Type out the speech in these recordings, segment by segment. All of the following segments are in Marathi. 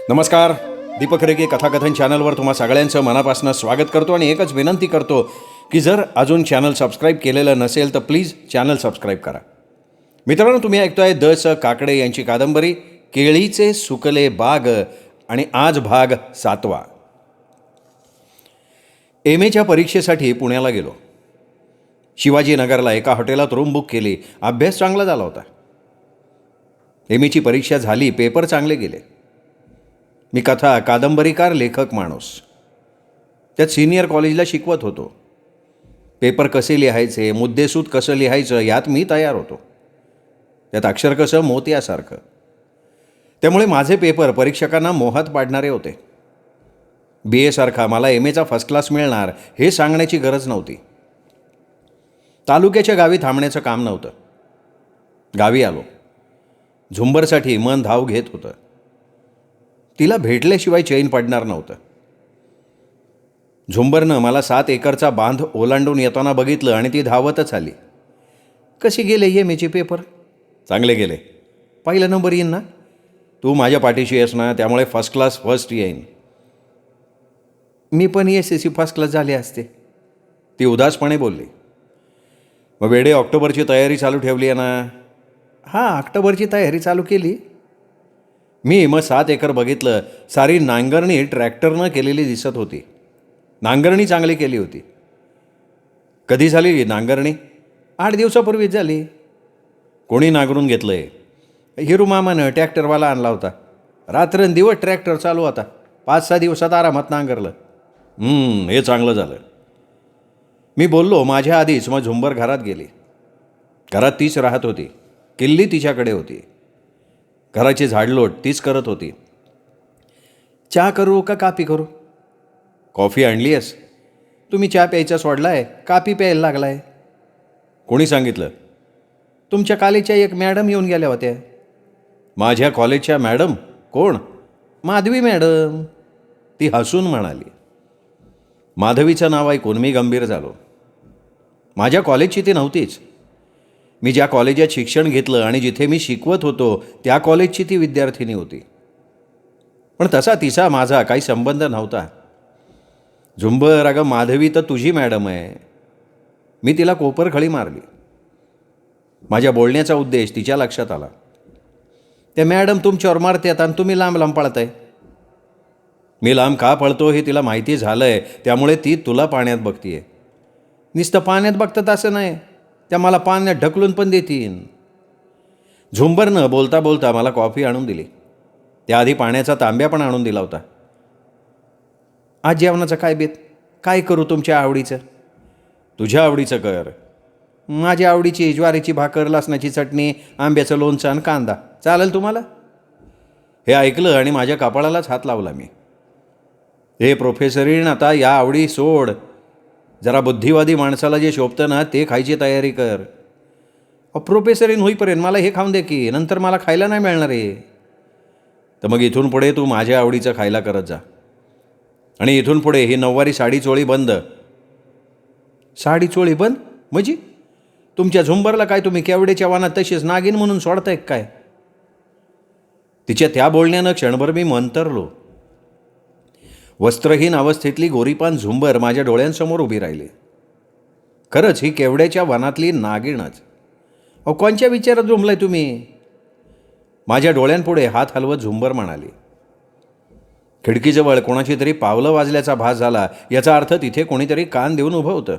नमस्कार. दीपक रेगे कथाकथन चॅनलवर तुम्हा सगळ्यांचं मनापासून स्वागत करतो आणि एकच विनंती करतो की जर अजून चॅनल सबस्क्राईब केलेलं नसेल तर प्लीज चॅनल सबस्क्राईब करा. मित्रांनो, तुम्ही ऐकतोय द स काकडे यांची कादंबरी केळीचे सुकले बाग आणि आज भाग 7. एमएच्या परीक्षेसाठी पुण्याला गेलो. शिवाजीनगरला एका हॉटेलात रूम बुक केली. अभ्यास चांगला झाला होता. एमएची परीक्षा झाली, पेपर चांगले गेले. मी कथा, कादंबरीकार, लेखक माणूस. त्यात सिनियर कॉलेजला शिकवत होतो. पेपर कसे लिहायचे, मुद्देसूद कसं लिहायचं यात मी तयार होतो. त्यात अक्षर कसं मोत्यासारखं. त्यामुळे माझे पेपर परीक्षकांना मोहात पाडणारे होते. बी एसारखा मला एमएचा फर्स्ट क्लास मिळणार हे सांगण्याची गरज नव्हती. तालुक्याच्या गावी थांबण्याचं काम नव्हतं. गावी आलो. झुंबरसाठी मन धाव घेत होतं. तिला भेटल्याशिवाय चैन पडणार नव्हतं. झुंबरनं मला 7 एकरचा बांध ओलांडून येताना बघितलं आणि ती धावतच आली. कशी गेले एमएचे पेपर? चांगले गेले. पहिला नंबर येईन ना? तू माझ्या पाठीशी आहेस ना, त्यामुळे फर्स्ट क्लास फर्स्ट येईन. मी पण SSC फर्स्ट क्लास झाले असते, ती उदासपणे बोलली. मग वेडे ऑक्टोबरची तयारी चालू ठेवली आहे ना? हां, ऑक्टोबरची तयारी चालू केली. मी मग 7 एकर बघितलं. सारी नांगरणी ट्रॅक्टरनं केलेली दिसत होती. नांगरणी चांगली केली होती. कधी झाली नांगरणी? 8 दिवसापूर्वीच झाली. कोणी नांगरून घेतलं आहे? हिरू मामानं ट्रॅक्टरवाला आणला होता. रात्रंदिवस ट्रॅक्टर चालू होता. 5-6 दिवसात आरामात नांगरलं. हे चांगलं झालं. मी बोललो माझ्या आधीच. मग झुंबर घरात गेली. घरात तीच राहत होती. किल्ली तिच्याकडे होती. घराची झाडलोट तीच करत होती. चहा करू का कापी करू? कॉफी आणली आहेस? तुम्ही चहा प्यायचा सोडलाय, कापी प्यायला लागलाय. कोणी सांगितलं? तुमच्या कॉलेजच्या एक मॅडम येऊन गेल्या होत्या. माझ्या कॉलेजच्या मॅडम? कोण? माधवी मॅडम, ती हसून म्हणाली. माधवीचं नाव ऐकून मी गंभीर झालो. माझ्या कॉलेजची ती नव्हतीच. मी ज्या कॉलेजात शिक्षण घेतलं आणि जिथे मी शिकवत होतो त्या कॉलेजची ती विद्यार्थिनी होती. पण तसा तिचा माझा काही संबंध नव्हता. झुंबर, अगं माधवी तर तुझी मॅडम आहे. मी तिला कोपरखळी मारली. माझ्या बोलण्याचा उद्देश तिच्या लक्षात आला. त्या मॅडम तुमच्यावर मारतात आणि तुम्ही लांब लांब पळताय. मी लांब का पळतो हे तिला माहिती झालं आहे, त्यामुळे ती तुला पाण्यात बघतीये. नुसतं पाण्यात बघतात असं नाही, त्या मला पाण्यात ढकलून पण देतील. झुंबरनं बोलता बोलता मला कॉफी आणून दिली. त्याआधी पाण्याचा तांब्या पण आणून दिला होता. आज जेवणाचं काय बेत? काय करू तुमच्या आवडीचं? तुझ्या आवडीचं कर. माझ्या आवडीची ज्वारीची भाकर, लसणाची चटणी, आंब्याचं लोणचं आणि कांदा चालेल तुम्हाला? हे ऐकलं आणि माझ्या कपाळालाच हात लावला मी. हे प्रोफेसरीन, आता या आवडी सोड. जरा बुद्धिवादी माणसाला जे शोभतं ना ते खायची तयारी कर. प्रोफेसरीन होईपर्यंत मला हे खाऊन दे की, नंतर मला खायला नाही मिळणार आहे. तर मग इथून पुढे तू माझ्या आवडीचं खायला करत जा. आणि इथून पुढे ही नऊवारी साडी चोळी बंद. साडी चोळी बंद म्हणजे? तुमच्या झुंबरला काय तुम्ही केवड्याच्या वानात तशीच नागिन म्हणून सोडताय काय? तिच्या त्या बोलण्यानं क्षणभर मी मंतरलो. वस्त्रहीन अवस्थेतली गोरीपान झुंबर माझ्या डोळ्यांसमोर उभी राहिली. खरंच ही केवड्याच्या वनातली नागिणच. कोणच्या विचारात झुंबलाय तुम्ही? माझ्या डोळ्यांपुढे हात हलवत झुंबर म्हणाली. खिडकीजवळ कोणाची तरी पावलं वाजल्याचा भास झाला. याचा अर्थ तिथे कोणीतरी कान देऊन उभं होतं.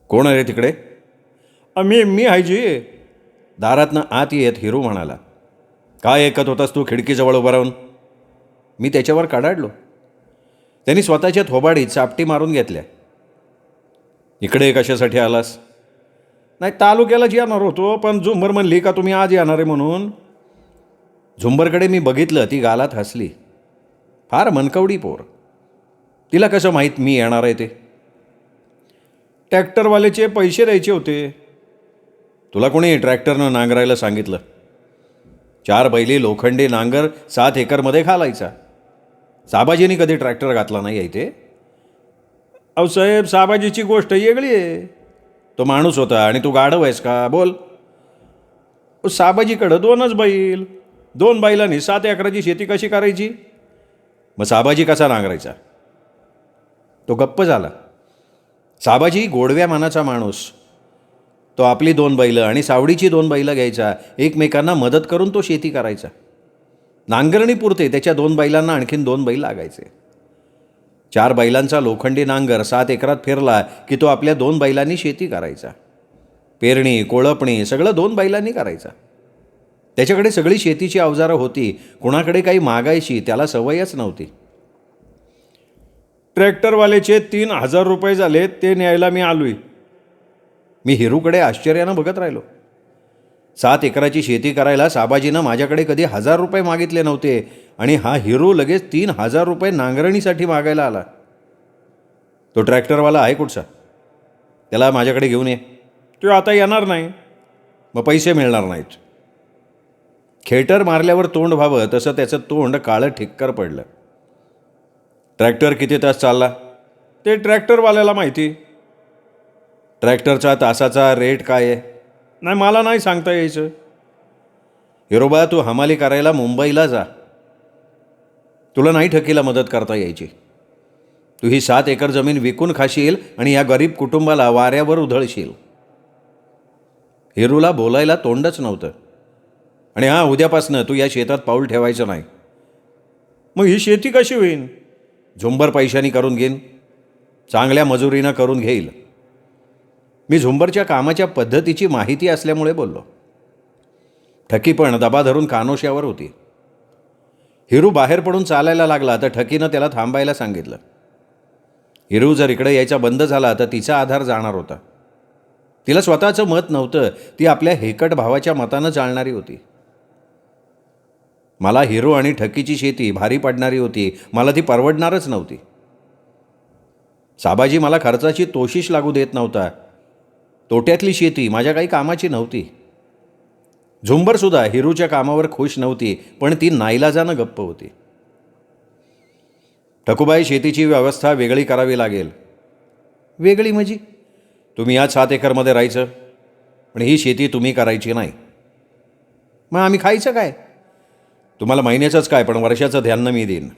कोण आहे तिकडे? मी हायजी. दारातनं आत येत हिरू म्हणाला. काय ऐकत होतास तू खिडकीजवळ उभं राहून? मी त्याच्यावर कडाडलो. त्यांनी स्वतःच्या थोबाडीत चापटी मारून घेतल्या. इकडे कशासाठी आलास? नाही, तालुक्यालाच येणार होतो, पण झुंबर म्हणली का तुम्ही आज येणार आहे म्हणून. झुंबरकडे मी बघितलं. ती गालात हसली. फार मनकवडी पोर. तिला कसं माहीत मी येणार आहे ते? ट्रॅक्टरवाल्याचे पैसे द्यायचे होते. तुला कोणी ट्रॅक्टरनं नांगरायला सांगितलं? 4 बैली लोखंडी नांगर 7 एकरमध्ये घालायचा. साबाजींनी कधी ट्रॅक्टर घातला नाही आहे ते. अहो साहेब, साबाजीची गोष्ट वेगळी आहे. तो माणूस होता आणि तू गाढव आहेस का? बोल. साबाजीकडं 2च बैल. 2 बैलांनी 7 एकराची शेती कशी करायची? मग साबाजी कसा नांगरायचा? तो गप्प झाला. साबाजी गोडव्या मनाचा माणूस. तो आपली 2 बैलं आणि सावडीची 2 बैलं घ्यायचा, एकमेकांना मदत करून तो शेती करायचा. नांगरणीपुरते त्याच्या 2 बैलांना आणखीन 2 बैल लागायचे. 4 बैलांचा लोखंडी नांगर 7 एकरात फिरला की तो आपल्या 2 बैलांनी शेती करायचा. पेरणी, कोळपणी सगळं 2 बैलांनी करायचा. त्याच्याकडे सगळी शेतीची अवजारं होती. कुणाकडे काही मागायची त्याला सवयच नव्हती. ट्रॅक्टरवाल्याचे 3,000 रुपये झाले, ते न्यायला मी आलोय. मी हिरूकडे आश्चर्यानं बघत राहिलो. 7 एकराची शेती करायला साबाजीनं माझ्याकडे कधी 1,000 रुपये मागितले नव्हते आणि हा हिरू लगेच 3,000 रुपये नांगरणीसाठी मागायला आला. तो ट्रॅक्टरवाला आहे कुठचा? त्याला माझ्याकडे घेऊन ये. तो आता येणार नाही. मग पैसे मिळणार नाहीत. खेटर मारल्यावर तोंड व्हावं तसं त्याचं तोंड काळं ठिक्कर पडलं. ट्रॅक्टर किती तास चालला? ते ट्रॅक्टरवाल्याला माहिती. ट्रॅक्टरचा तासाचा रेट काय आहे? नाही, मला नाही सांगता यायचं. हिरोबा, तू हमाली करायला मुंबईला जा. तुला नाही ठकीला मदत करता यायची. तू ही 7 एकर जमीन विकून खाशील आणि या गरीब कुटुंबाला वाऱ्यावर उधळशील. हिरूला बोलायला तोंडच नव्हतं. आणि उद्यापासनं तू या शेतात पाऊल ठेवायचं नाही. मग ही शेती कशी होईल? झुंबर पैशानी करून घेईन. चांगल्या मजुरीनं करून घेईल. मी झुंबरच्या कामाच्या पद्धतीची माहिती असल्यामुळे बोललो. ठकी पण दबा धरून कानोश्यावर होती. हिरू बाहेर पडून चालायला लागला तर ठकीनं त्याला थांबायला सांगितलं. हिरू जर इकडे यायचा बंद झाला तर तिचा आधार जाणार होता. तिला स्वतःचं मत नव्हतं. ती आपल्या हेकट भावाच्या मतानं चालणारी होती. मला हिरू आणि ठकीची शेती भारी पडणारी होती. मला ती परवडणारच नव्हती. साबाजी मला खर्चाची तोशीष लागू देत नव्हता. तोट्यातली शेती माझ्या काही कामाची नव्हती. झुंबरसुद्धा हिरूच्या कामावर खुश नव्हती, पण ती नाईलाजानं गप्प होती. ठकूबाई, शेतीची व्यवस्था वेगळी करावी लागेल. वेगळी म्हणजे? तुम्ही या 7 एकरमध्ये राहायचं, पण ही शेती तुम्ही करायची नाही. मग आम्ही खायचं काय? तुम्हाला महिन्याचंच काय, पण वर्षाचं ध्यान मी देईन.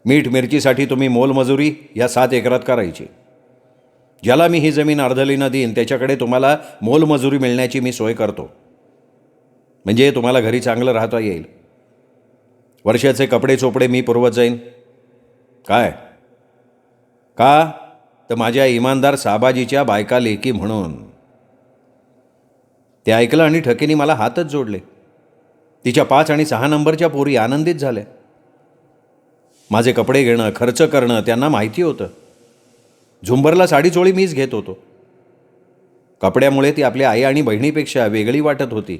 मीठ मिरचीसाठी तुम्ही मोलमजुरी या 7 एकरात करायची. ज्याला मी ही जमीन अर्धलीनं देईन त्याच्याकडे तुम्हाला मोलमजुरी मिळण्याची मी सोय करतो. म्हणजे तुम्हाला घरी चांगलं राहता येईल. वर्षाचे कपडे चोपडे मी पुरवत जाईन. काय? का? तर माझ्या इमानदार साबाजीच्या बायका लेकी म्हणून. ते ऐकलं आणि ठकीने मला हातच जोडले. तिच्या 5 आणि 6 नंबरच्या पोरी आनंदित झाल्या. माझे कपडे घेणं, खर्च करणं त्यांना माहिती होतं. झुंबरला साडीचोळी मीच घेत होतो. कपड्यामुळे ती आपल्या आई आणि बहिणीपेक्षा वेगळी वाटत होती.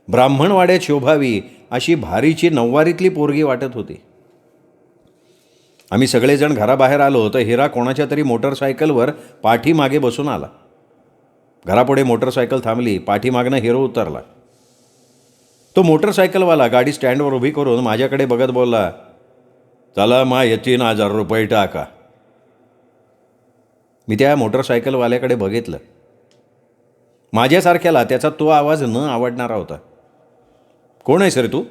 ब्राह्मणवाड्यात शोभावी अशी भारीची नऊवारीतली पोरगी वाटत होती. आम्ही सगळेजण घराबाहेर आलो तर हिरा कोणाच्या तरी मोटरसायकलवर पाठीमागे बसून आला. घरापुढे मोटरसायकल थांबली. पाठीमागनं हिरो उतरला. तो मोटरसायकलवाला गाडी स्टँडवर उभी करून माझ्याकडे बघत बोलला, चला मा हे 3,000 रुपये टाका. मी त्या मोटरसायकलवाल्याकडे बघितलं. माझ्यासारख्याला त्याचा तो आवाज न आवडणारा होता. कोण आहेस रे तू?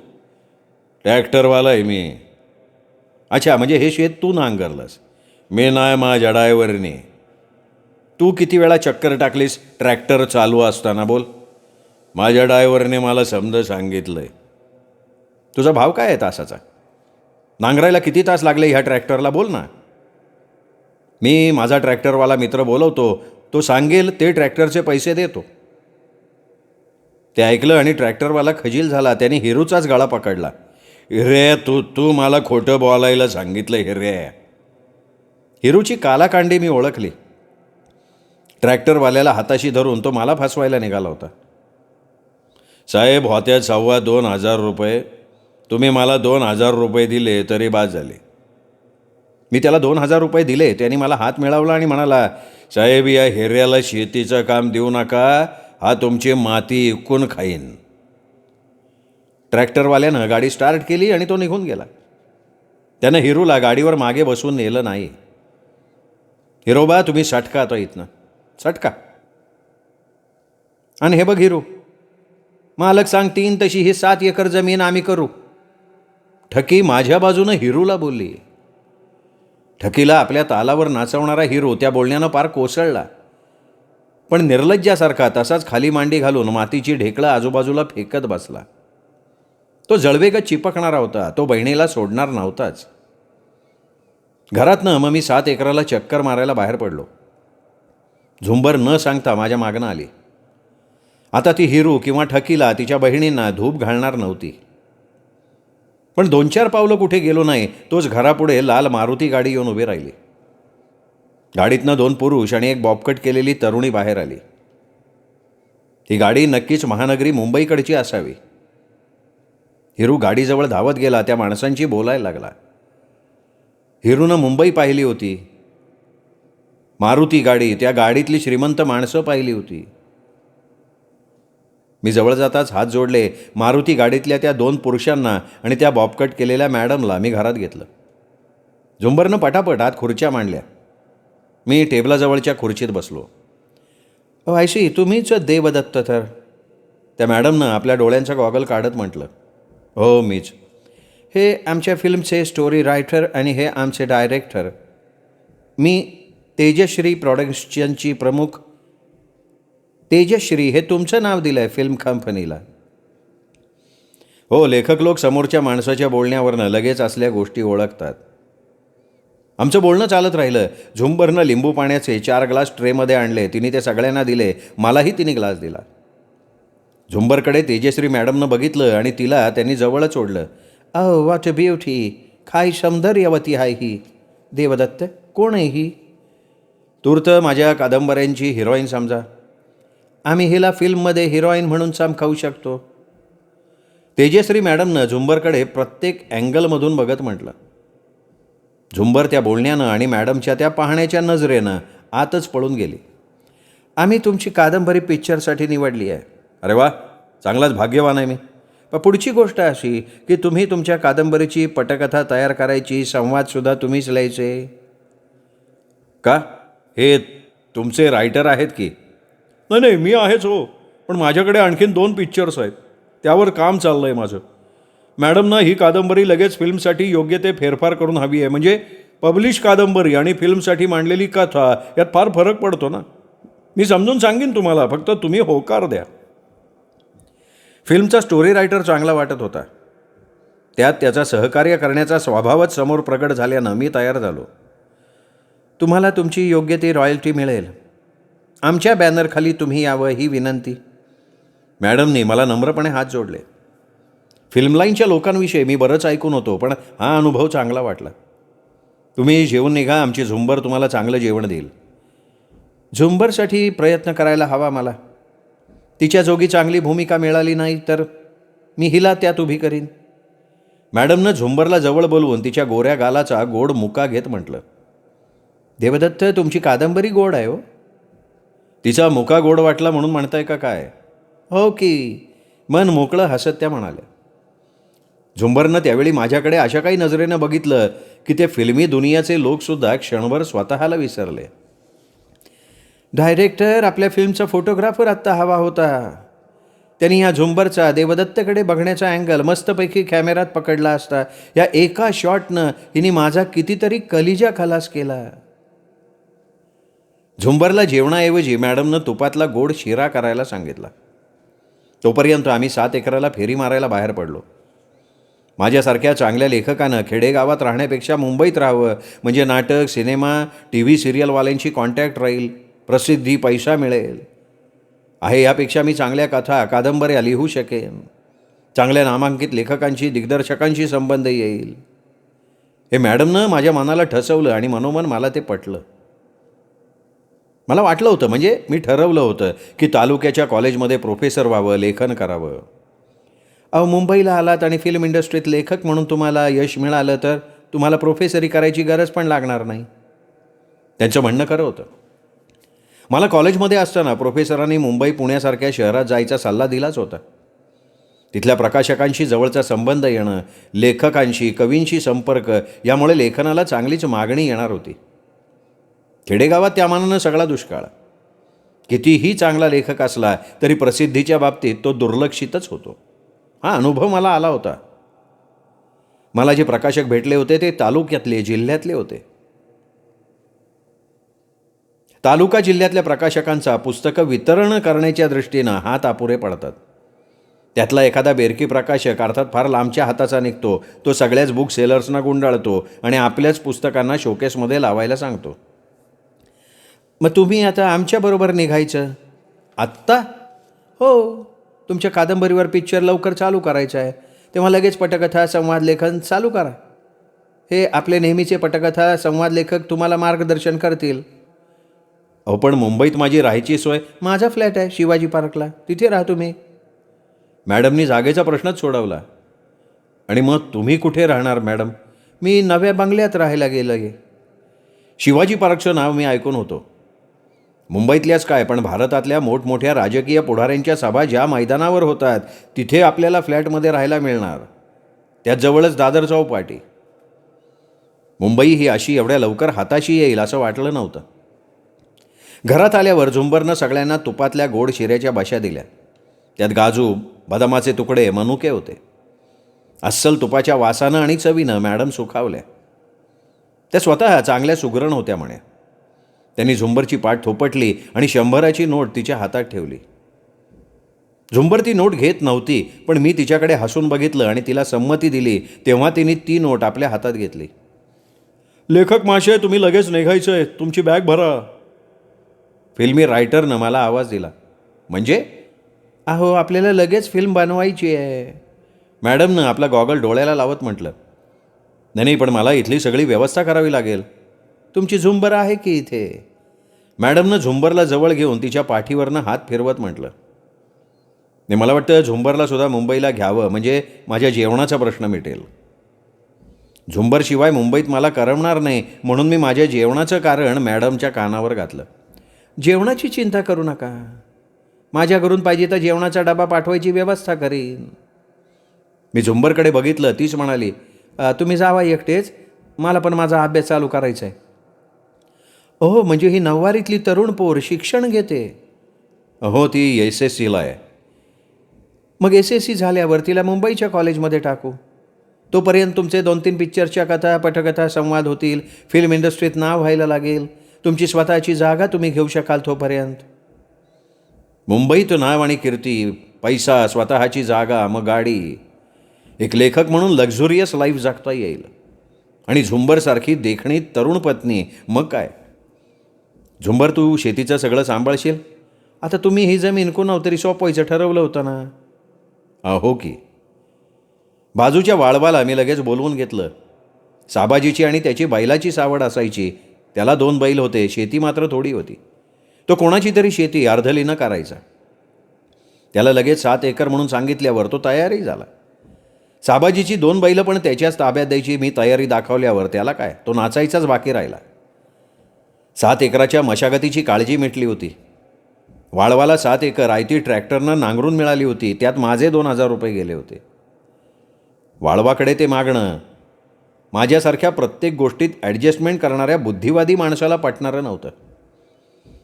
ट्रॅक्टरवाला आहे मी. अच्छा, म्हणजे हे शेत तू नांगरलंस? मी नाही, माझ्या ड्रायव्हरने. तू किती वेळा चक्कर टाकलीस ट्रॅक्टर चालू असताना? बोल. माझ्या ड्रायव्हरने मला समज सांगितलं आहे. तुझा भाव काय आहे तासाचा? नांगरायला किती तास लागले ह्या ट्रॅक्टरला? बोल ना. मी माझा ट्रॅक्टरवाला मित्र बोलवतो. तो सांगेल ते ट्रॅक्टरचे पैसे देतो. ते ऐकलं आणि ट्रॅक्टरवाला खजील झाला. त्याने हिरूचाच गळा पकडला. हिरे, तू मला खोटं बोलायला सांगितलं हिरे. हिरूची कालाकांडी मी ओळखली. ट्रॅक्टरवाल्याला हाताशी धरून तो मला फसवायला निघाला होता. साहेब, होत्या 2,500 रुपये. तुम्ही मला 2,000 रुपये दिले तरी बाद झाले. मी त्याला 2,000 रुपये दिले. त्यांनी मला हात मिळवला आणि म्हणाला, साहेब, या हिऱ्याला शेतीचं काम देऊ नका. हा तुमची माती इकून खाईन. ट्रॅक्टरवाल्यानं गाडी स्टार्ट केली आणि तो निघून गेला. त्यानं हिरूला गाडीवर मागे बसवून नेलं नाही. हिरोबा, तुम्ही सटका आता इथनं. सटका. आणि हे बघ हिरू, मालक सांगतीन तशी ही 7 एकर जमीन आम्ही करू. ठकी माझ्या बाजूनं हिरूला बोलली. ठकीला आपल्या तालावर नाचवणारा हिरू त्या बोलण्यानं पार कोसळला, पण निर्लज्जासारखा तसाच खाली मांडी घालून मातीची ढेकळं आजूबाजूला फेकत बसला. तो जळवेगत चिपकणारा होता, तो बहिणीला सोडणार नव्हताच. घरातनं मग मी 7 एकराला चक्कर मारायला बाहेर पडलो. झुंबर न सांगता माझ्या मागणं आली. आता ती हिरू किंवा ठकीला तिच्या बहिणींना धूप घालणार नव्हती. पण 2-4 पावलं कुठे गेलो नाही तोच घरापुढे लाल मारुती गाडी येऊन उभी राहिली. गाडीतनं 2 पुरुष आणि एक बॉबकट केलेली तरुणी बाहेर आली. ही गाडी नक्कीच महानगरी मुंबईकडची असावी. हिरू गाडीजवळ धावत गेला, त्या माणसांची बोलायला लागला. हिरूनं मुंबई पाहिली होती, मारुती गाडी, त्या गाडीतली श्रीमंत माणसं पाहिली होती. मी जवळ जाताच हात जोडले. मारुती गाडीतल्या त्या 2 पुरुषांना आणि त्या बॉबकट केलेल्या मॅडमला मी घरात घेतलं. झुंबरनं पटापट आत खुर्च्या मांडल्या. मी टेबलाजवळच्या खुर्चीत बसलो. आयशी, तुम्हीच देवदत्त तर? त्या मॅडमनं आपल्या डोळ्यांचा गॉगल काढत म्हटलं. हो, मीच. हे आमच्या फिल्मचे स्टोरी रायटर आणि हे आमचे डायरेक्टर. मी तेजश्री प्रोडक्शनची प्रमुख. तेजश्री हे तुमचं नाव दिलं आहे फिल्म कंपनीला? हो, लेखक लोक समोरच्या माणसाच्या बोलण्यावरनं लगेच असल्या गोष्टी ओळखतात. आमचं बोलणं चालत राहिलं. झुंबरनं लिंबू पाण्याचे 4 ग्लास ट्रेमध्ये आणले. तिने ते सगळ्यांना दिले. मलाही तिने ग्लास दिला. झुंबरकडे तेजश्री मॅडमनं बघितलं आणि तिला त्यांनी जवळच ओढलं. अहो, व्हॉट अ ब्युटी! काय सौंदर्यवती आहे ही. देवदत्त कोण आहे ही? तूर्त माझ्या कादंबऱ्यांची हिरोईन समजा. आम्ही हिला फिल्ममध्ये हिरोईन म्हणून चमकावू शकतो. तेजश्री मॅडमनं झुंबरकडे प्रत्येक अँगलमधून बघत म्हटलं. झुंबर त्या बोलण्यानं आणि मॅडमच्या त्या पाहण्याच्या नजरेनं आतच पळून गेली. आम्ही तुमची कादंबरी पिक्चरसाठी निवडली आहे. अरे वा, चांगलाच भाग्यवान आहे मी. पण पुढची गोष्ट अशी की तुम्ही तुमच्या कादंबरीची पटकथा तयार करायची, संवादसुद्धा तुम्हीच लिहायचे का? हे तुमचे रायटर आहेत की? नाही, मी आहेच हो, पण माझ्याकडे आणखीन 2 पिक्चर्स आहेत, त्यावर काम चाललं आहे माझं. मॅडमना ही कादंबरी लगेच फिल्मसाठी योग्य ते फेरफार करून हवी आहे. म्हणजे पब्लिश कादंबरी आणि फिल्मसाठी मांडलेली कथा यात फार फरक पडतो ना. मी समजून सांगेन तुम्हाला, फक्त तुम्ही होकार द्या. फिल्मचा स्टोरी रायटर चांगला वाटत होता. त्यात त्याचा सहकार्य करण्याचा स्वभावच समोर प्रगट झाल्यानं मी तयार झालो. तुम्हाला तुमची योग्य ती रॉयल्टी मिळेल. आमच्या बॅनरखाली तुम्ही यावं ही विनंती. मॅडमनी मला नम्रपणे हात जोडले. फिल्म लाईनच्या लोकांविषयी मी बरंच ऐकून होतो, पण हा अनुभव चांगला वाटला. तुम्ही जेवून निघा, आमची झुंबर तुम्हाला चांगलं जेवण देईल. झुंबरसाठी प्रयत्न करायला हवा मला. तिच्या जोगी चांगली भूमिका मिळाली नाही तर मी हिला त्यात उभी करीन. मॅडमनं झुंबरला जवळ बोलवून तिच्या गोऱ्या गालाचा गोड मुका घेत म्हटलं. देवदत्त, तुमची कादंबरी गोड आहे हो. तिचा मुका गोड वाटला म्हणून म्हणताय का काय? हो की. मन मोकळं हसत त्या म्हणाल्या. झुंबरनं त्यावेळी माझ्याकडे अशा काही नजरेनं बघितलं की ते फिल्मी दुनियाचे लोकसुद्धा क्षणभर स्वतःला विसरले. डायरेक्टर, आपल्या फिल्मचा फोटोग्राफर आत्ता हवा होता. त्यांनी ह्या झुंबरचा देवदत्तकडे बघण्याचा अँगल मस्तपैकी कॅमेऱ्यात पकडला असता. या एका शॉटनं हिने माझा कितीतरी कलिजा खलास केला. झुंबरला जेवणाऐवजी मॅडमनं तुपातला गोड शिरा करायला सांगितला. तोपर्यंत आम्ही 7 एकराला फेरी मारायला बाहेर पडलो. माझ्यासारख्या चांगल्या लेखकानं खेडेगावात राहण्यापेक्षा मुंबईत राहावं, म्हणजे नाटक, सिनेमा, TV सिरियलवाल्यांची कॉन्टॅक्ट राहील, प्रसिद्धी, पैसा मिळेल आहे. यापेक्षा मी चांगल्या कथा, कादंबऱ्या लिहू शकेन. चांगल्या नामांकित लेखकांशी, दिग्दर्शकांशी संबंध येईल. हे मॅडमनं माझ्या मनाला ठसवलं आणि मनोमन मला ते पटलं. मला वाटलं होतं, म्हणजे मी ठरवलं होतं की तालुक्याच्या कॉलेजमध्ये प्रोफेसर व्हावं, लेखन करावं. अहो, मुंबईला आलात आणि फिल्म इंडस्ट्रीत लेखक म्हणून तुम्हाला यश मिळालं तर तुम्हाला प्रोफेसरी करायची गरज पण लागणार नाही. त्यांचं म्हणणं खरं होतं. मला कॉलेजमध्ये असताना प्रोफेसरांनी मुंबई, पुण्यासारख्या शहरात जायचा सल्ला दिलाच होता. तिथल्या प्रकाशकांशी जवळचा संबंध येणं, लेखकांशी, कवींशी संपर्क, यामुळे लेखनाला चांगलीच मागणी येणार होती. खेडेगावात त्या मानानं सगळा दुष्काळ. कितीही चांगला लेखक असला तरी प्रसिद्धीच्या बाबतीत तो दुर्लक्षितच होतो. हा अनुभव मला आला होता. मला जे प्रकाशक भेटले होते ते तालुक्यातले, जिल्ह्यातले होते. तालुका जिल्ह्यातल्या प्रकाशकांचा पुस्तकं वितरण करण्याच्या दृष्टीनं हात अपुरे पडतात. त्यातला एखादा बेरकी प्रकाशक अर्थात फार लांबच्या हाताचा निघतो. तो सगळ्याच बुक सेलर्सना गुंडाळतो आणि आपल्याच पुस्तकांना शोकेसमध्ये लावायला सांगतो. मग तुम्ही आता आमच्याबरोबर निघायचं? आत्ता? हो, तुमच्या कादंबरीवर पिक्चर लवकर चालू करायचा आहे, तेव्हा लगेच पटकथा संवाद लेखन चालू करा. हे आपले नेहमीचे पटकथा संवाद लेखक तुम्हाला मार्गदर्शन करतील. अहो पण मुंबईत माझी राहायची सोय. माझा फ्लॅट आहे शिवाजी पार्कला, तिथे राहा तुम्ही. मॅडमनी जागेचा प्रश्नच सोडवला. आणि मग तुम्ही कुठे राहणार मॅडम? मी नव्या बंगल्यात राहायला गेलं आहे. शिवाजी पार्कचं नाव मी ऐकून होतो. मुंबईतल्याच काय पण भारतातल्या मोठमोठ्या राजकीय पुढाऱ्यांच्या सभा ज्या मैदानावर होतात तिथे आपल्याला फ्लॅटमध्ये राहायला मिळणार. त्याजवळच दादर चौपाटी. मुंबई ही अशी एवढ्या लवकर हाताशी येईल असं वाटलं नव्हतं. घरात आल्यावर झुंबरनं सगळ्यांना तुपातल्या गोड शिऱ्याच्या भाषा दिल्या. त्यात काजू, बदामाचे तुकडे, मनुके होते. अस्सल तुपाच्या वासानं आणि चवीनं मॅडम सुखावल्या. त्या स्वतः चांगल्या सुगरण होत्या म्हणे. त्यांनी झुंबरची पाठ थोपटली आणि 100ची नोट तिच्या हातात ठेवली. झुंबर ती नोट घेत नव्हती, पण मी तिच्याकडे हसून बघितलं आणि तिला संमती दिली तेव्हा तिने ती नोट आपल्या हातात घेतली. लेखक माशे, तुम्ही लगेच निघायचं आहे, तुमची बॅग भरा. फिल्मी रायटरनं मला आवाज दिला. म्हणजे? अहो आपल्याला लगेच फिल्म बनवायची आहे. मॅडमनं आपला गॉगल डोळ्याला लावत म्हटलं. नाही पण मला इथली सगळी व्यवस्था करावी लागेल. तुमची झुंबर आहे की इथे? मॅडमनं झुंबरला जवळ घेऊन तिच्या पाठीवरनं हात फिरवत म्हटलं. नाही, मला वाटतं झुंबरला सुद्धा मुंबईला घ्यावं, म्हणजे माझ्या जेवणाचा प्रश्न मिटेल. झुंबरशिवाय मुंबईत मला करमणार नाही, म्हणून मी माझ्या जेवणाचं कारण मॅडमच्या कानावर घातलं. जेवणाची चिंता करू नका, माझ्या घरून पाहिजे तर जेवणाचा डबा पाठवायची व्यवस्था करीन. मी झुंबरकडे बघितलं. तीच म्हणाली, तुम्ही जावा एकटेच, मला पण माझा अभ्यास चालू करायचा आहे. ओहो, म्हणजे ही नववारीतली तरुण पोर शिक्षण घेते? हो, ती SSCला आहे. मग SSC झाल्यावर तिला मुंबईच्या कॉलेजमध्ये टाकू. तोपर्यंत तुमचे 2-3 पिक्चरच्या कथा, पटकथा, संवाद होतील. फिल्म इंडस्ट्रीत नाव व्हायला लागेल. तुमची स्वतःची जागा तुम्ही घेऊ शकाल तोपर्यंत. मुंबईत नाव आणि कीर्ती, पैसा, स्वतःची जागा, मग गाडी. एक लेखक म्हणून लक्झुरियस लाईफ जगता येईल. आणि झुंबरसारखी देखणी तरुण पत्नी, मग काय. झुंबर, तू शेतीचं सगळं सांभाळशील? आता तुम्ही ही जमीन कोणावतरी सोपवायचं ठरवलं होतं ना? हो की. बाजूच्या वाळवाला मी लगेच बोलवून घेतलं. साबाजीची आणि त्याची बैलाची सावड असायची. त्याला 2 बैल होते, शेती मात्र थोडी होती. तो कोणाची तरी शेती अर्धलीनं करायचा. त्याला लगेच 7 एकर म्हणून सांगितल्यावर तो तयारही झाला. साबाजीची 2 बैलं पण त्याच्याच ताब्यात द्यायची मी तयारी दाखवल्यावर त्याला काय, तो नाचायचाच बाकी राहिला. 7 एकराच्या मशागतीची काळजी मिटली होती. वाळवाला 7 एकर आयती ट्रॅक्टरनं नांगरून मिळाली होती. त्यात माझे 2,000 रुपये गेले होते. वाळवाकडे ते मागणं माझ्यासारख्या प्रत्येक गोष्टीत ॲडजस्टमेंट करणाऱ्या बुद्धिवादी माणसाला पटणारं नव्हतं.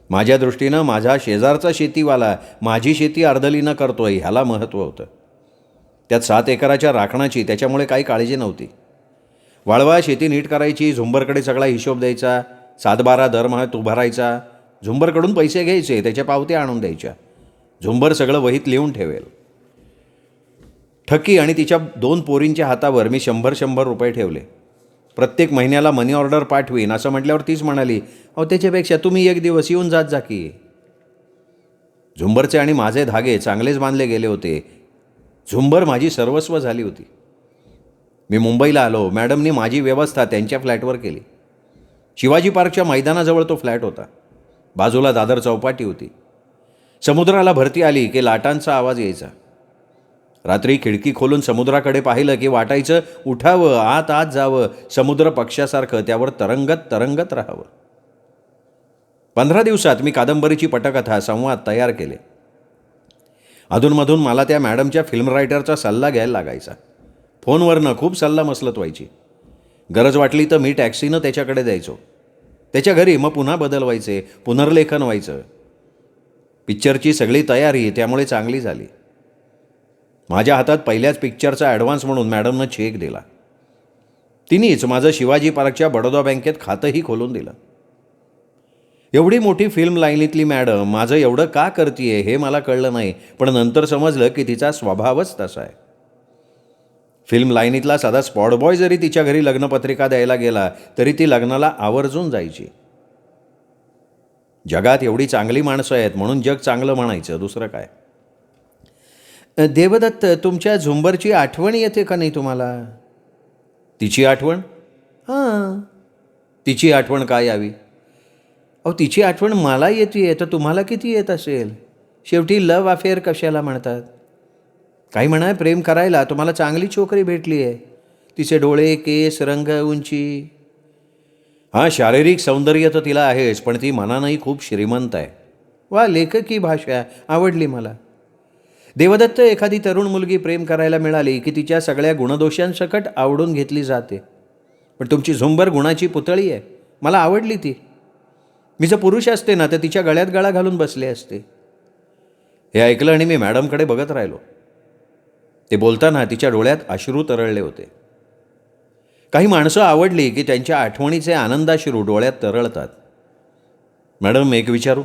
माझ्या दृष्टीनं माझा शेजारचा शेतीवाला माझी शेती अर्धलीनं करतोय ह्याला महत्त्व होतं. त्यात 7 एकराच्या राखणाची त्याच्यामुळे काही काळजी नव्हती. वाळवा शेती नीट करायची, झुंबरकडे सगळा हिशोब द्यायचा, 7-12 दरमहा उभारायचा, झुंबरकडून पैसे घ्यायचे, त्याच्या पावत्या आणून द्यायच्या. झुंबर सगळं वहीत लिहून ठेवेल. ठकी आणि तिच्या 2 पोरींच्या हातावर मी 100 रुपये ठेवले. प्रत्येक महिन्याला मनी ऑर्डर पाठवीन असं म्हटल्यावर तीच म्हणाली, अहो त्याच्यापेक्षा तुम्ही एक दिवस येऊन जात जा की. झुंबरचे आणि माझे धागे चांगलेच बांधले गेले होते. झुंबर माझी सर्वस्व झाली होती. मी मुंबईला आलो. मॅडमनी माझी व्यवस्था त्यांच्या फ्लॅटवर केली. शिवाजी पार्कच्या मैदानाजवळ तो फ्लॅट होता. बाजूला दादर चौपाटी होती. समुद्राला भरती आली की लाटांचा आवाज यायचा. रात्री खिडकी खोलून समुद्राकडे पाहिलं की वाटायचं उठावं, आत आत जावं, समुद्र पक्ष्यासारखं त्यावर तरंगत तरंगत राहावं. 15 दिवसात मी कादंबरीची पटकथा, संवाद तयार केले. अधूनमधून मला त्या मॅडमच्या फिल्म रायटरचा सल्ला घ्यायला लागायचा. फोनवरनं खूप सल्लामसलत व्हायची. गरज वाटली तर मी टॅक्सीनं त्याच्याकडे द्यायचो. त्याच्या घरी मग पुन्हा बदल व्हायचे, पुनर्लेखन व्हायचं. पिक्चरची सगळी तयारी त्यामुळे चांगली झाली. माझ्या हातात पहिल्याच पिक्चरचा ॲडव्हान्स म्हणून मॅडमनं चेक दिला. तिनेच माझं शिवाजी पार्कच्या बडोदा बँकेत खातंही खोलून दिलं. एवढी मोठी फिल्म लाईनीतली मॅडम माझं एवढं का करतीये हे मला कळलं नाही, पण नंतर समजलं की तिचा स्वभावच तसा आहे. फिल्म लाईनीतला साधा स्पॉट बॉय जरी तिच्या घरी लग्नपत्रिका द्यायला गेला तरी ती लग्नाला आवर्जून जायची. जगात एवढी चांगली माणसं आहेत म्हणून जग चांगलं म्हणायचं, दुसरं काय. देवदत्त, तुमच्या झुंबरची आठवण येते का नाही तुम्हाला? तिची आठवण? हां, तिची आठवण काय यावी? अहो, तिची आठवण मला येते तर तुम्हाला किती येत असेल? शेवटी लव्ह अफेअर कशाला म्हणतात? काही म्हणा, प्रेम करायला तुम्हाला चांगली छोकरी भेटली आहे. तिचे डोळे, केस, रंग, उंची. हां, शारीरिक सौंदर्य तर तिला आहेच, पण ती मनानंही खूप श्रीमंत आहे. वा, लेखकी भाषा आवडली मला. देवदत्त, एखादी तरुण मुलगी प्रेम करायला मिळाली की तिच्या सगळ्या गुणदोषांसकट आवडून घेतली जाते. पण तुमची झुंबर गुणाची पुतळी आहे. मला आवडली ती. मी जर पुरुष असते ना तर तिच्या गळ्यात गळा घालून बसले असते. हे ऐकलं आणि मी मॅडमकडे बघत राहिलो. ते बोलताना तिच्या डोळ्यात अश्रू तरळले होते. काही माणसं आवडली की त्यांच्या आठवणीचे आनंदाश्रू डोळ्यात तरळतात. मॅडम, एक विचारू?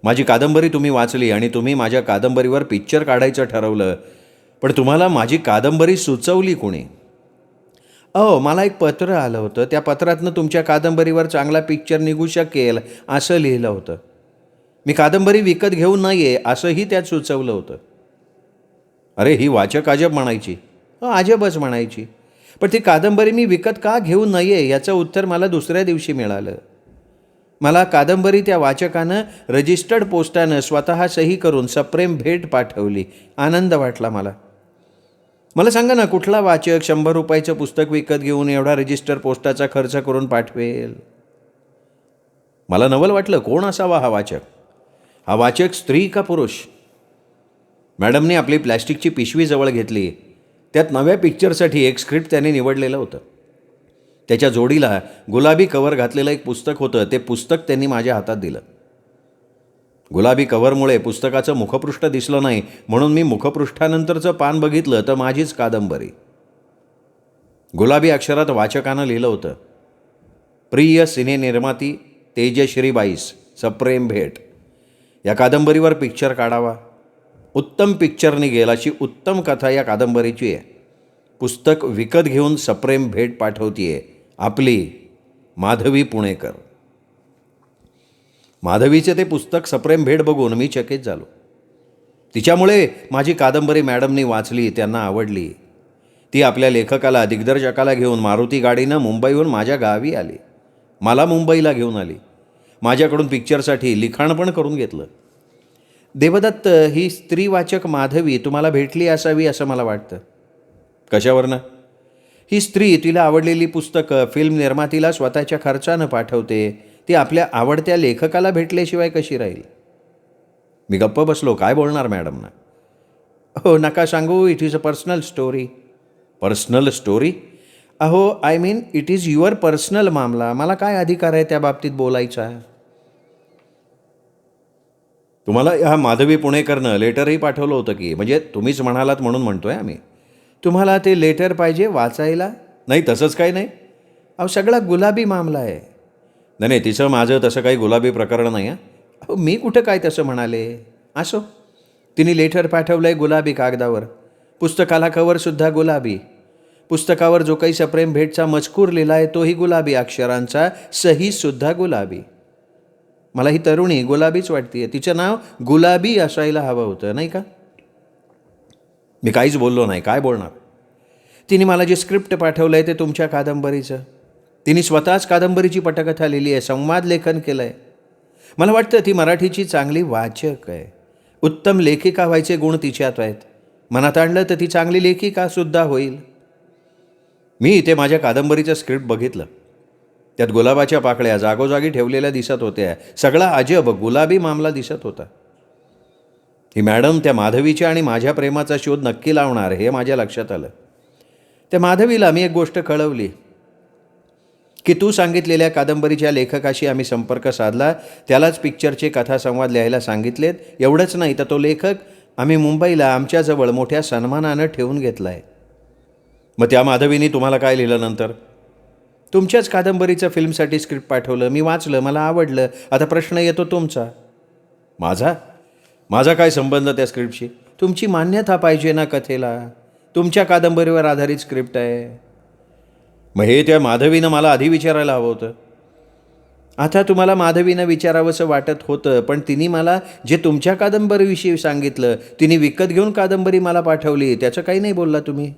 माझी कादंबरी तुम्ही वाचली आणि तुम्ही माझ्या कादंबरीवर पिक्चर काढायचं ठरवलं, पण तुम्हाला माझी कादंबरी सुचवली कोणी? मला एक पत्र आलं होतं. त्या पत्रातनं तुमच्या कादंबरीवर चांगला पिक्चर निघू शकेल असं लिहिलं होतं. मी कादंबरी विकत घेऊ नये असंही त्यात सुचवलं होतं. अरे, ही वाचक अजब म्हणायची. अजबच म्हणायची. पण ती कादंबरी मी विकत का घेऊ नये याचं उत्तर मला दुसऱ्या दिवशी मिळालं. मला कादंबरी त्या वाचकानं रजिस्टर्ड पोस्टानं स्वतः सही करून सप्रेम भेट पाठवली. आनंद वाटला मला. मला सांगा ना, कुठला वाचक 100 रुपयाचं पुस्तक विकत घेऊन एवढा रजिस्टर पोस्टाचा खर्च करून पाठवेल? मला नवल वाटलं, कोण असावा हा वाचक? हा वाचक स्त्री का पुरुष? मॅडमने आपली प्लॅस्टिकची पिशवी जवळ घेतली. त्यात नव्या पिक्चरसाठी एक स्क्रिप्ट त्याने निवडलेलं होतं. त्याच्या जोडीला गुलाबी कवर घातलेलं एक पुस्तक होतं. ते पुस्तक त्यांनी माझ्या हातात दिलं. गुलाबी कव्हरमुळे पुस्तकाचं मुखपृष्ठ दिसलं नाही, म्हणून मी मुखपृष्ठानंतरचं पान बघितलं तर माझीच कादंबरी. गुलाबी अक्षरात वाचकानं लिहिलं होतं, प्रिय सिनेनिर्माती तेजश्री बाईस, सप्रेम भेट. या कादंबरीवर पिक्चर काढावा. उत्तम पिक्चर निघेल अशी उत्तम कथा या कादंबरीची आहे. पुस्तक विकत घेऊन सप्रेम भेट पाठवतीये आपली माधवी पुणेकर. माधवीचे ते पुस्तक सप्रेम भेट बघून मी चकित झालो. तिच्यामुळे माझी कादंबरी मॅडमनी वाचली, त्यांना आवडली. ती आपल्या लेखकाला, दिग्दर्शकाला घेऊन मारुती गाडीनं मुंबईहून माझ्या गावी आली. मला मुंबईला घेऊन आली. माझ्याकडून पिक्चरसाठी लिखाण पण करून घेतलं. देवदत्त, ही स्त्रीवाचक माधवी तुम्हाला भेटली असावी असं मला वाटतं. कशावरनं? ही स्त्री तिला आवडलेली पुस्तकं फिल्म निर्मातीला स्वतःच्या खर्चानं पाठवते. ती आपल्या आवडत्या लेखकाला भेटल्याशिवाय कशी राहील? मी गप्प बसलो. काय बोलणार मॅडमना? हो, नका सांगू. It is a personal story. Personal story? अहो, I mean it is your personal मामला. मला काय अधिकार आहे त्या बाबतीत बोलायचा? तुम्हाला ह्या माधवी पुणेकरनं लेटरही पाठवलं होतं की? म्हणजे तुम्हीच म्हणालात म्हणून म्हणतोय आम्ही. तुम्हाला ते लेटर पाहिजे वाचायला? नाही, तसंच काही नाही. अहो, सगळा गुलाबी मामला आहे. नाही, तिचं माझं तसं काही गुलाबी प्रकरण नाही. अहो, मी कुठं काय तसं म्हणाले? असो, तिने लेटर पाठवलं आहे गुलाबी कागदावर. पुस्तकाला कवरसुद्धा गुलाबी. पुस्तकावर जो काही सप्रेम भेटचा मजकूर लिहिला आहे तोही गुलाबी अक्षरांचा, सहीसुद्धा गुलाबी. मला ही तरुणी गुलाबीच वाटते. तिचं नाव गुलाबी असायला हवं होतं, नाही का? मी काहीच बोललो नाही. काय बोलणार? तिने मला जे स्क्रिप्ट पाठवलं आहे ते तुमच्या कादंबरीचं. तिने स्वतःच कादंबरीची पटकथा लिहिली आहे, संवाद लेखन केलं आहे. मला वाटतं ती मराठीची चांगली वाचक आहे. उत्तम लेखिका व्हायचे गुण तिच्यात आहेत. मनात आणलं तर ती चांगली लेखिकासुद्धा होईल. मी इथे माझ्या कादंबरीचं स्क्रिप्ट बघितलं. त्यात गुलाबाच्या पाकळ्या जागोजागी ठेवलेल्या दिसत होत्या. सगळा अजब गुलाबी मामला दिसत होता. ही मॅडम त्या माधवीच्या आणि माझ्या प्रेमाचा शोध नक्की लावणार हे माझ्या लक्षात आलं. त्या माधवीला मी एक गोष्ट कळवली. की तू सांगितलेल्या कादंबरीच्या लेखकाशी आम्ही संपर्क साधला, त्यालाच पिक्चरचे कथासंवाद लिहायला सांगितलेत. एवढंच नाही तर तो लेखक आम्ही मुंबईला आमच्याजवळ मोठ्या सन्मानानं ठेवून घेतला आहे. मग त्या माधवीने तुम्हाला काय लिहिलं नंतर? तुमच्याच कादंबरीचं फिल्मसाठी स्क्रिप्ट पाठवलं. मी वाचलं, मला आवडलं. आता प्रश्न येतो तुमचा. माझा काय संबंध त्या स्क्रिप्टशी? तुमची मान्यता पाहिजे ना कथेला. तुमच्या कादंबरीवर आधारित स्क्रिप्ट आहे. मग हे त्या माधवीनं मला आधी विचारायला हवं होतं. आता तुम्हाला माधवीनं विचारावंसं वाटत होतं, पण तिने मला जे तुमच्या कादंबरीविषयी सांगितलं, तिने विकत घेऊन कादंबरी मला पाठवली, त्याचं काही नाही बोलला तुम्ही.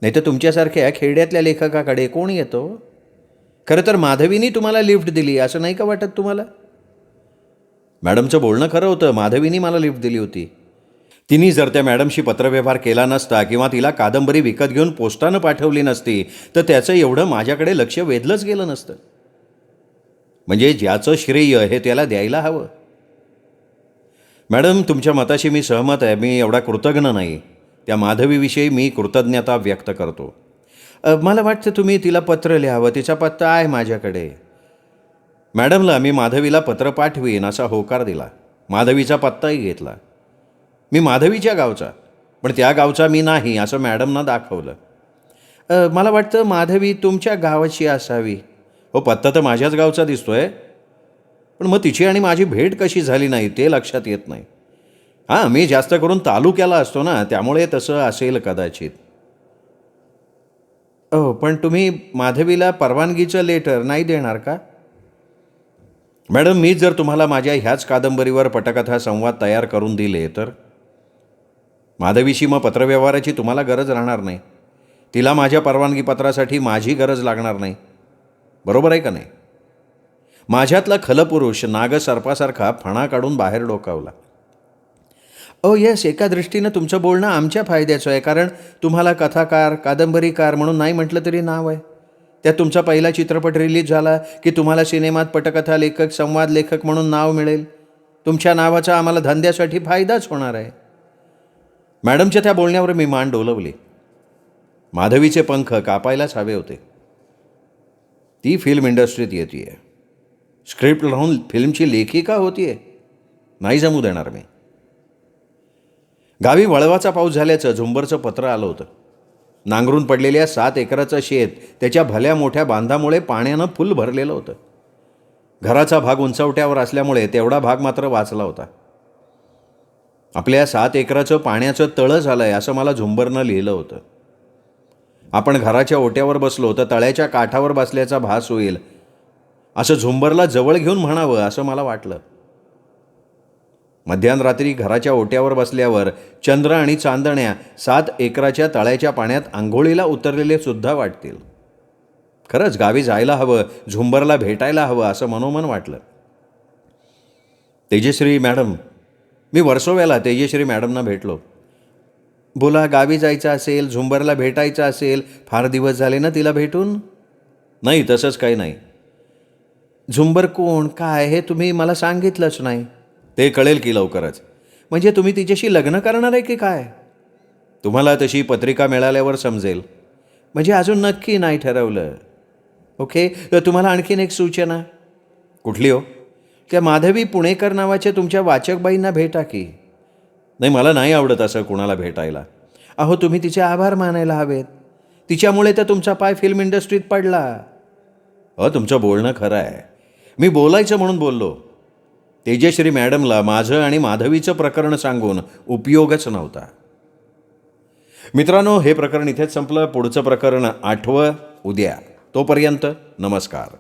नाही तर तुमच्यासारख्या खेड्यातल्या लेखकाकडे कोण येतो? खरं तर माधवीनी तुम्हाला लिफ्ट दिली असं नाही का वाटत तुम्हाला? मॅडमचं बोलणं खरं होतं. माधवीनी मला लिफ्ट दिली होती. तिने जर त्या मॅडमशी पत्रव्यवहार केला नसता किंवा तिला कादंबरी विकत घेऊन पोस्टानं पाठवली नसती तर त्याचं एवढं माझ्याकडे लक्ष वेधलंच गेलं नसतं. म्हणजे ज्याचं श्रेय हे त्याला द्यायला हवं. मॅडम, तुमच्या मताशी मी सहमत आहे. मी एवढा कृतज्ञ नाही. त्या माधवीविषयी मी कृतज्ञता व्यक्त करतो. मला वाटतं तुम्ही तिला पत्र लिहावं. तिचा पत्ता आहे माझ्याकडे. मॅडमला मी माधवीला पत्र पाठवीन असा होकार दिला. माधवीचा पत्ताही घेतला. मी माधवीच्या गावचा, पण त्या गावचा मी नाही असं मॅडमना दाखवलं. मला वाटतं माधवी तुमच्या गावाची असावी. हो, पत्ता तर माझ्याच गावचा दिसतोय, पण मग तिची आणि माझी भेट कशी झाली नाही ते लक्षात येत नाही. हां, मी जास्त करून तालुक्याला असतो ना, त्यामुळे तसं असेल कदाचित. पण तुम्ही माधवीला परवानगीचं लेटर नाही देणार का? मॅडम, मी जर तुम्हाला माझ्या ह्याच कादंबरीवर पटकथा संवाद तयार करून दिले तर माधवीशी मग पत्रव्यवहाराची तुम्हाला गरज राहणार नाही. तिला माझ्या परवानगीपत्रासाठी माझी गरज लागणार नाही. बरोबर आहे का नाही? माझ्यातला खलपुरुष नागसर्पासारखा फणा काढून बाहेर डोकावला. येस, एका दृष्टीनं तुमचं बोलणं आमच्या फायद्याचं आहे, कारण तुम्हाला कथाकार, कादंबरीकार म्हणून नाही म्हटलं तरी नाव आहे. त्यात तुमचा पहिला चित्रपट रिलीज झाला की तुम्हाला सिनेमात पटकथा लेखक, संवाद लेखक म्हणून नाव मिळेल. तुमच्या नावाचा आम्हाला धंद्यासाठी फायदाच होणार आहे. मॅडमच्या त्या बोलण्यावर मी मान डोलवली. माधवीचे पंख कापायलाच हवे होते. ती फिल्म इंडस्ट्रीत येते, स्क्रिप्ट लावून फिल्मची लेखिका होतीये. नाही जमू देणार मी. गावी वळवाचा पाऊस झाल्याचं झुंबरचं पत्र आलं होतं. नांगरून पडलेल्या 7 एकराचं शेत त्याच्या भल्या मोठ्या बांधामुळे पाण्यानं फुल भरलेलं होतं. घराचा भाग उंचवट्यावर असल्यामुळे तेवढा भाग मात्र वाचला होता. आपल्या 7 एकराचं पाण्याचं तळं झालं आहे असं मला झुंबरनं लिहिलं होतं. आपण घराच्या ओट्यावर बसलो तर तळ्याच्या काठावर बसल्याचा भास होईल असं झुंबरला जवळ घेऊन म्हणावं असं मला वाटलं. मध्यरात्री घराच्या ओट्यावर बसल्यावर चंद्र आणि चांदण्या 7 एकराच्या तळ्याच्या पाण्यात आंघोळीला उतरलेले सुद्धा वाटतील. खरंच गावी जायला हवं, झुंबरला भेटायला हवं असं मनोमन वाटलं. तेजश्री मॅडम, मी वर्सोव्याला तेजश्री मॅडमना भेटलो. बोला, गावी जायचं असेल, झुंबरला भेटायचं असेल, फार दिवस झाले ना तिला भेटून? नाही, तसंच काही नाही. झुंबर कोण, काय हे तुम्ही मला सांगितलंच नाही. ते कळेल की लवकरच. म्हणजे तुम्ही तिच्याशी लग्न करणार आहे की काय? तुम्हाला तशी पत्रिका मिळाल्यावर समजेल. म्हणजे अजून नक्की नाही ठरवलं. ओके, तर तुम्हाला आणखीन एक सूचना. कुठली हो? त्या माधवी पुणेकर नावाच्या तुमच्या वाचकबाईंना भेटा की. नाही, मला नाही आवडत असं कुणाला भेटायला. अहो, तुम्ही तिचे आभार मानायला हवेत. तिच्यामुळे तर तुमचा पाय फिल्म इंडस्ट्रीत पडला. तुमचं बोलणं खरं आहे. मी बोलायचं म्हणून बोललो. तेजश्री मॅडमला माझं आणि माधवीचं प्रकरण सांगून उपयोगच नव्हता. मित्रांनो, हे प्रकरण इथेच संपलं. पुढचं प्रकरण आठवं उद्या. तोपर्यंत नमस्कार.